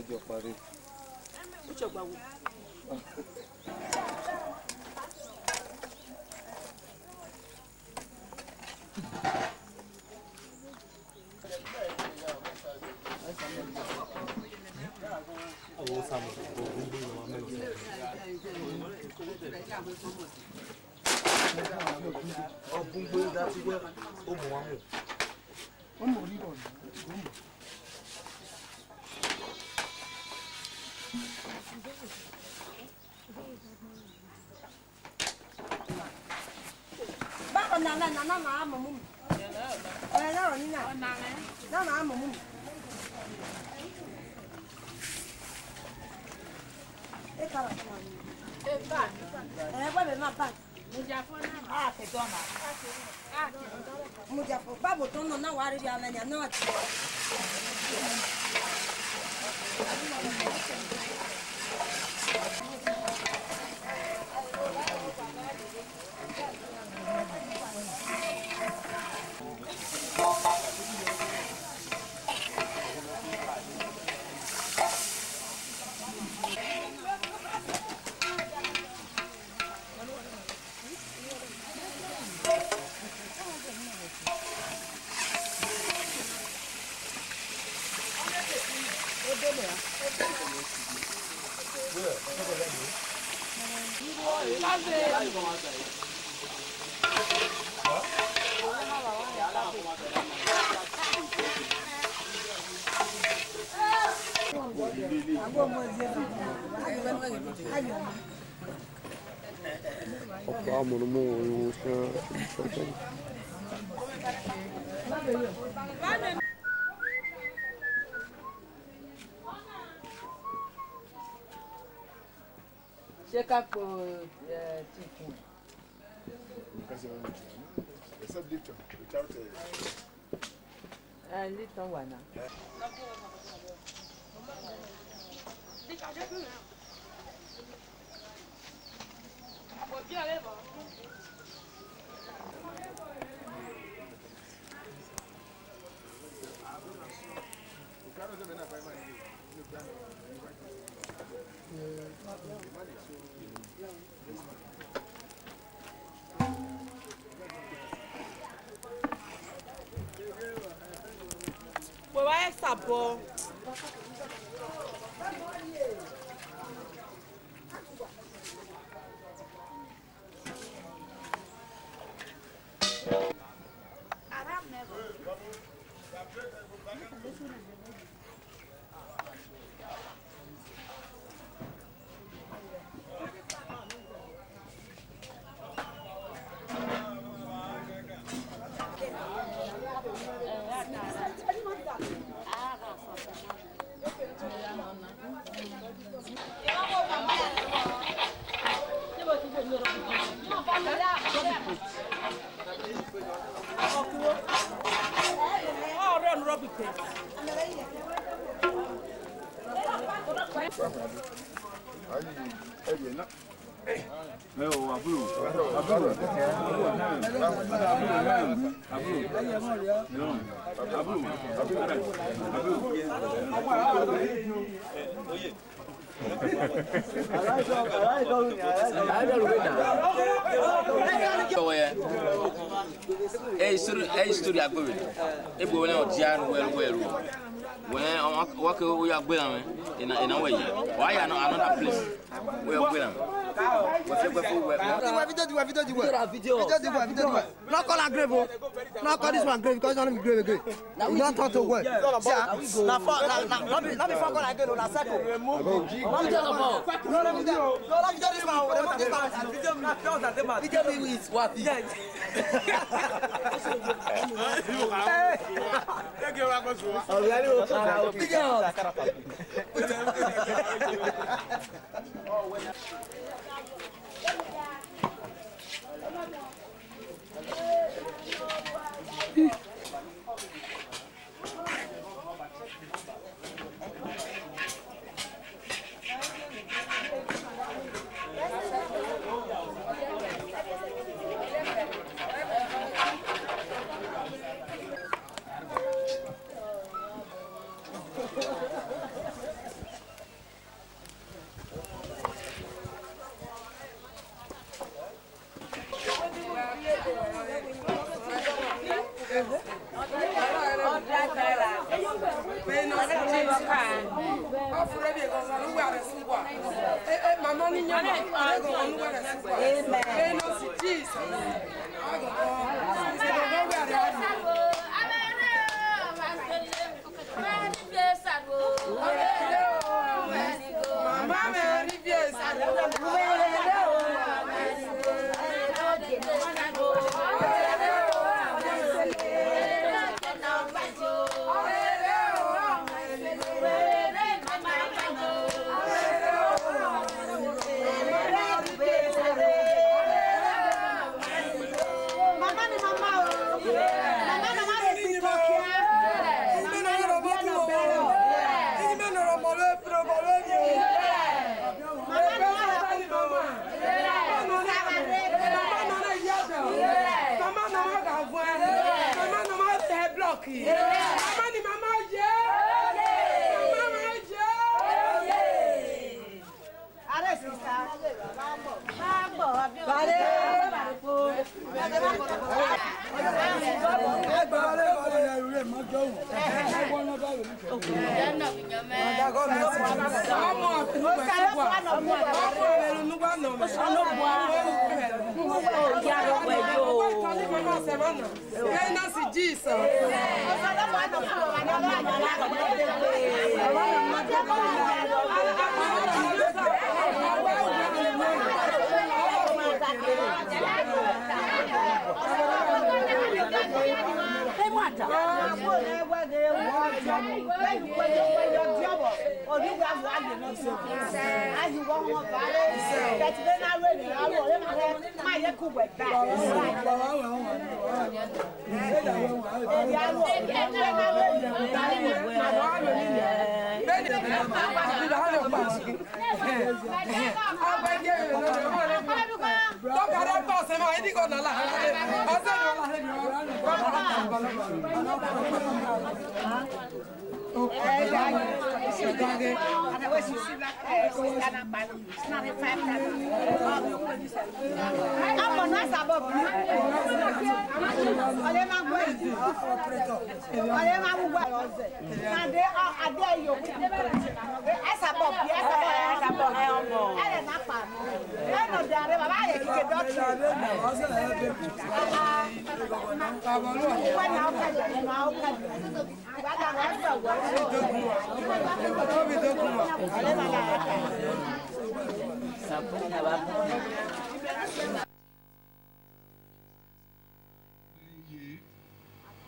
jọ parí. Ó ṣọ̀gbà wo. Bác nè nó mà mồm. Nó rồi như nào? Nó mà mồm. Ê con. Ê con. Ê quay về mặt bạn. À cái con mà. À một giờ ba bộ ton nó qua đi là nhà nó. Ṣé ká po tí fún Except Lipton, without ẹ? Lítàn wà náà. Pues va esa po. Story agbe e bo na odia no well when work we agbe na ina we why are no another place we agbe na video. Not call a grave, not call this one grave because you don't grave again. You don't talk to word. Not before call again, na circle.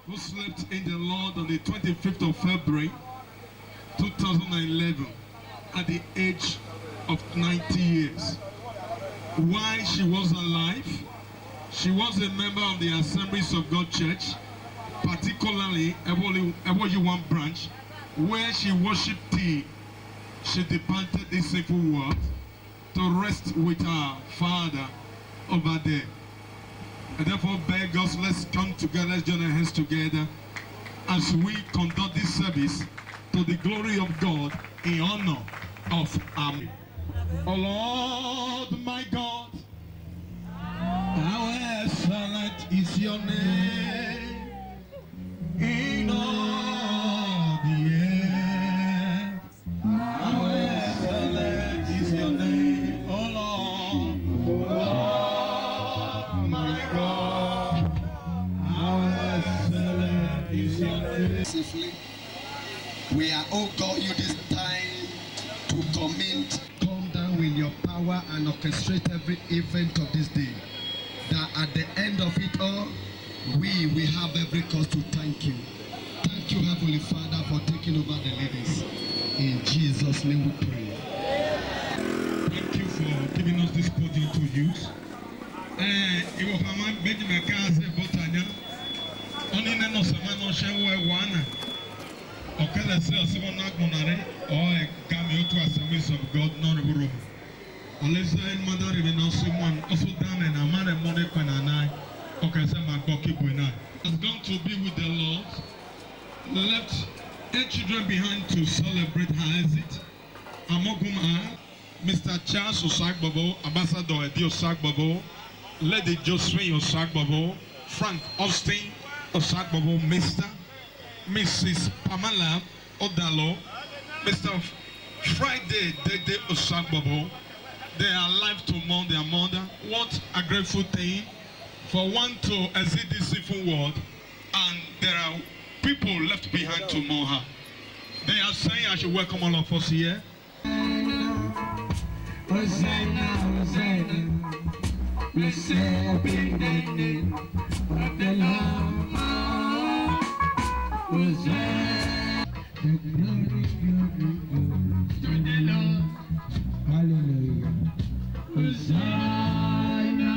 Who slept in the Lord on the 25th of February 2011 at the age of 90 years. While she was alive, she was a member of the Assemblies of God Church, particularly Ewoyiwan branch, where she worshipped till she departed this sinful world to rest with her Father over there. And therefore, beg us, let's come together, let's join our hands together as we conduct this service to the glory of God in honor of our. Oh Lord, my God, how excellent is your name in all the earth. How excellent is your name, oh Lord. Oh my God, how excellent is your name. Safely, we are, oh God, you this time to commit. Come down with your power and orchestrate every event of this day. That at the end of it all, we have every cause to thank you. Thank you, Heavenly Father, for taking over the ladies. In Jesus' name we pray. Thank you for giving us this podium to use. Assemblies of God, non-Europe. Alisa in mother even also one also done and a man and money pen and I okay say my bucky when I has gone to be with the Lord, left 8 children behind to celebrate her exit. Amoguma, Mr. Charles Osagbabo, Ambassador Eddie Osagbabo, Lady Josephine Osagbabo, Frank Austin, Osagbobo, Mr. Mrs. Pamela Odalo, Mr. Friday Dede Osagbobo. They are alive to mourn their mother. What a grateful thing for one to exit this evil world, and there are people left behind to mourn her. They are saying I should welcome all of us here. Hosanna, Hosanna, blessed be the name of the Lord. Hosanna, the glory to the Lord. Hallelujah. Hosanna,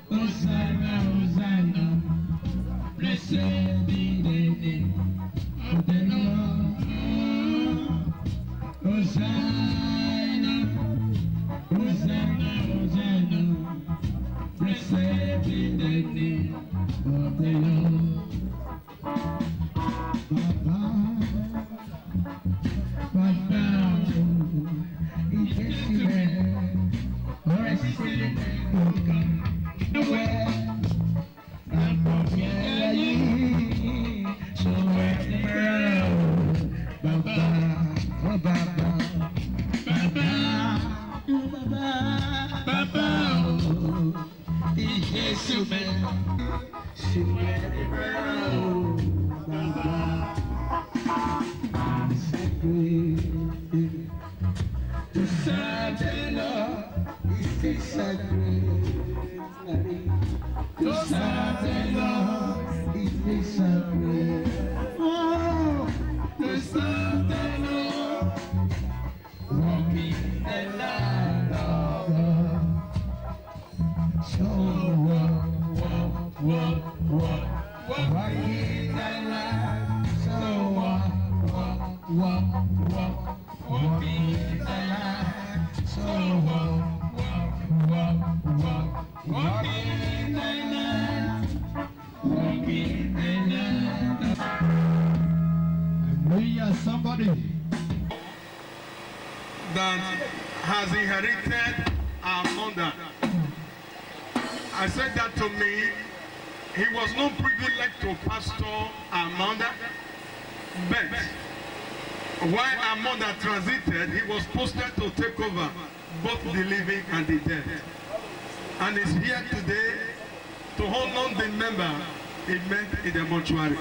Hosanna, Hosanna, blessed be the name of the Lord. Hosanna, Hosanna, Hosanna, blessed be the name of the Lord. Baba, Baba, it is here, or I see it, nowhere, I'm not here, so where, Baba, oh Baba, Baba, Baba, oh, Jesus, man, so where, Baba, to serve the Lord is sacred. To serve the Lord is sacred. Oh, to serve the Lord, walking the land of God. So walk, walking the land. So walk, walking the land. So walk, walking the land. Walking the land. Hallelujah, somebody That has inherited our mother. I said that to me. He was not privileged to pastor our mother, but while our mother transited, he was posted to take over both the living and the dead. And is here today to honor the member he met in the mortuary.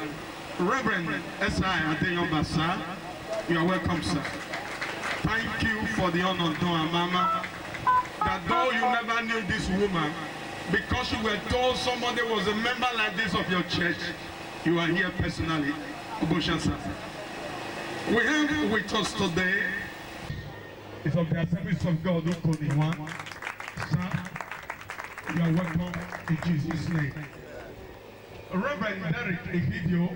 Reverend S.I. Adeyoba, sir, you are welcome, sir. Thank you for the honor to our mama. That though you never knew this woman, because you were told somebody was a member like this of your church, you are here personally. Oboshan, sir. We have with us today is of the Assemblies of God, Ukoniwan. Sir, you are welcome in Jesus' name. Reverend Derek Egidio,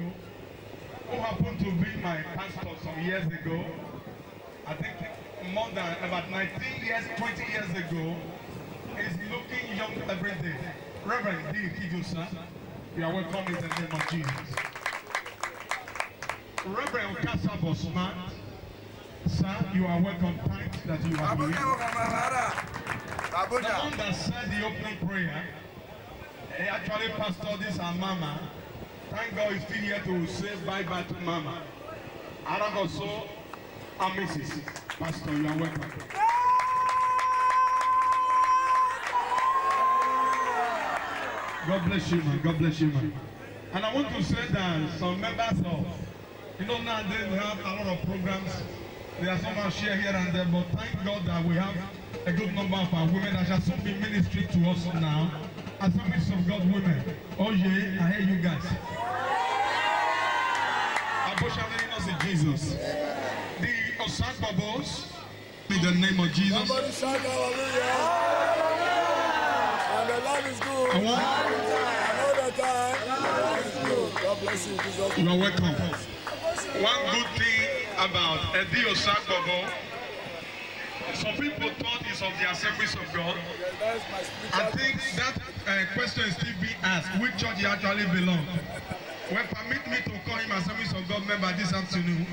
who happened to be my pastor some years ago, I think more than about 19 years, 20 years ago, is looking young every day. Reverend Derek Egidio, sir, you are welcome in the name of Jesus. Reverend Okasa Bosman, sir, you are welcome. Thanks that you are here. The one that said the opening prayer, he actually pastored this and Mama. Thank God he's still here to say bye-bye to Mama. And also, and Mrs. Pastor, you are welcome. God bless you, man. God bless you, man. And I want to say that some members of, nowadays we have a lot of programs. There are some share here and there, but thank God that we have a good number of our women that shall soon be ministering to us now. Assemblies of God women. Oh yeah, I hear you guys. Abosha in Jesus. The Osagbobos, in the name of Jesus. Somebody shout hallelujah. And the Lord is good. Another time. God is good. God bless you, Jesus. You are welcome. One good thing about Eddie Osagbobo, some people thought it's of the Assemblies of God. I think that question is still being asked, which church he actually belongs. Well, permit me to call him Assemblies of God member this afternoon.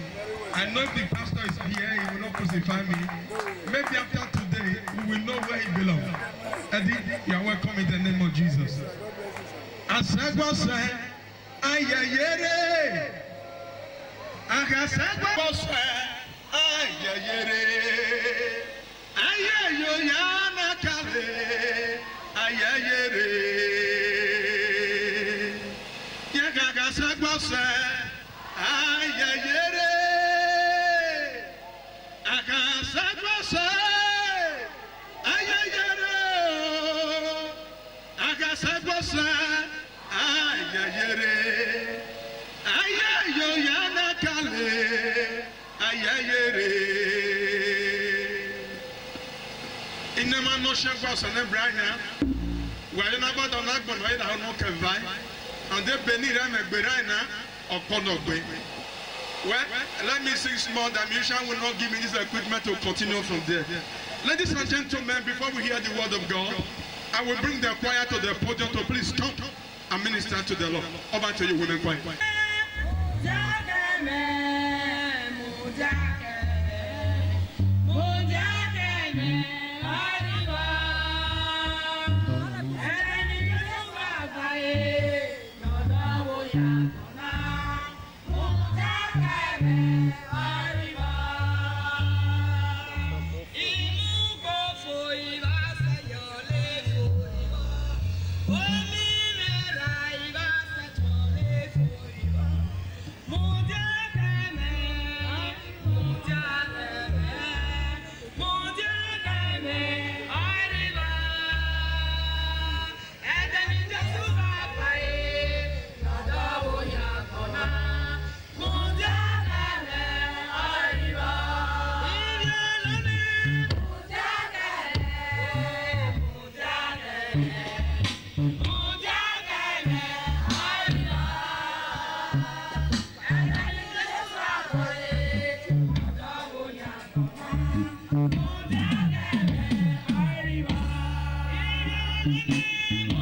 I know if the pastor is here, he will not crucify me. Maybe after today, we will know where he belongs. Eddie, you are welcome in the name of Jesus. As Segwa said, ayayere akasagba bose ayayere ayayo yana kale ayayere yakakasagba se ayayere akasagba se ayayere akasagba se ayayere ayayo yana kale ayayere inama no shekwa sane branya wa yana bada na gbon wa ida no kevai and they beni ra megbera na okonogbe. Well, let me sing small. The musician will not give me this equipment to continue from there. Ladies and gentlemen, before we hear the word of God, I will bring the choir to the podium to please come and minister to the Lord. Over to you, women choir. Arriba.